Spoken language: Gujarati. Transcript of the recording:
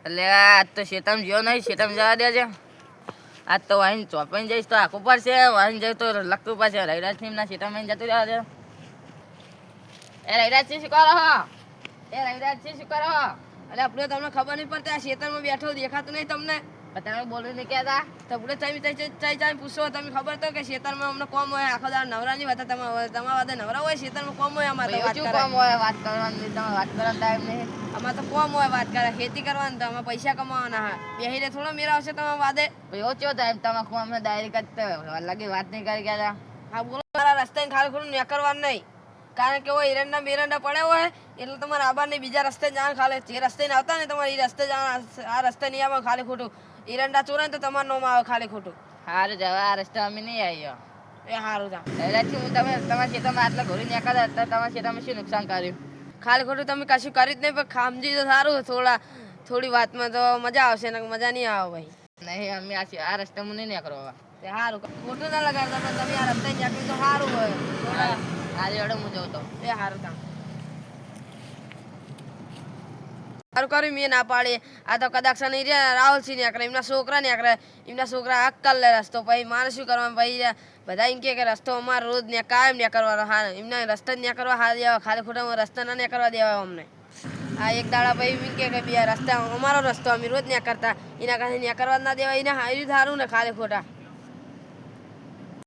એટલે આજ તો શેતમ જ્યો નહીં, શેતમ જવા દેજે. આજ તો વાહીને ચોપાઈને જઈશ તો આખું પડશે, વાહીને જઈશ તો લખતું પડશે. રવિરાજ ના શેતમ જતું રહેવા દે. એ રવિરાજ શું કરો હો? એ રવિરાજ શું કરો હો? અરે આપણે તમને ખબર નહીં પડતી, આ ખેતરમાં બેઠો દેખાતું નહીં તમને? તમે બોલું નહીં કહેતા. તો આપણે તમે પૂછો, તમે ખબર તો કે ખેતરમાં અમને કોમ હોય, આખો દાડો નવરા નહીં હોતા. તમારા વાદે નવરા હોય, ખેતરમાં કોમ હોય. અમારે શું કામ હોય વાત કરવાની? તમે વાત કરવાનો ટાઈમ નહીં. અમારે તો કોમ હોય, વાત કરે ખેતી કરવાની, તો અમે પૈસા કમાવાના હા. બેહીને થોડો મેળ આવશે તમારા વાદે. એવો ચો ટાઈમ તમે કોમ અમને ડાયરેક્ટ લગી વાત નહીં કરી ગયા. હા બોલો, મારા રસ્તાને ખાલી ખોટું નીકળવાનું નહીં. કારણ કે એરંડા મેરંડા પડ્યા હોય એટલે તમારે આબાર ને બીજા રસ્તે જવાનું. ખાલી જે રસ્તે આવતા ને તમારે એ રસ્તે જવાનું, આ રસ્તે નહીં આવે ખાલી ખોટું. એરંડા ચોરે ને તો તમારે નોમ આવે ખાલી ખોટું. સારું જવા, આ રસ્તે અમે નહીં આવ્યો. એ સારું તા હું તમે તમારા ખેતરમાં આટલા ઘોડી નીકળ્યા હતા, તમારા ખેતરમાં શું નુકસાન કર્યું? ખાલી ખોટું તમે કશું કર્યું જ નહીં, પણ ખામજી તો સારું. થોડી વાતમાં તો મજા આવશે ને મજા નહીં આવે ભાઈ. નહીં અમે આ રસ્તામાં નહીં નીકળવા. તે સારું ખોટું ના લગાડતા, પણ તમે આ રસ્તે નીકળી તો સારું હોય. આજે વડે હું જઉં તો એ સારું તા સારું કર્યું મેં ના પાડી. આ તો કદાચ નહીં રહ્યા રાહુલસિંહ નીકળે, એમના છોકરા નીકળે, એમના છોકરા અક્કલ લે રસ્તો. પછી મારે શું કરવાનું? પછી બધા એમ કે રસ્તો અમારે રોજ ને કાયમ ને કરવાનો. હા એમને રસ્તા જ કરવા હા દેવા, ખાલી ખોટા રસ્તા ના કરવા દેવા અમને. આ એક દાડા ભાઈ એમ કે બે રસ્તા અમારો રસ્તો અમે રોજ ને કરતા, એના કારણે ને કરવા ના દેવા. એને હાર્યું સારું ને ખાલી ખોટા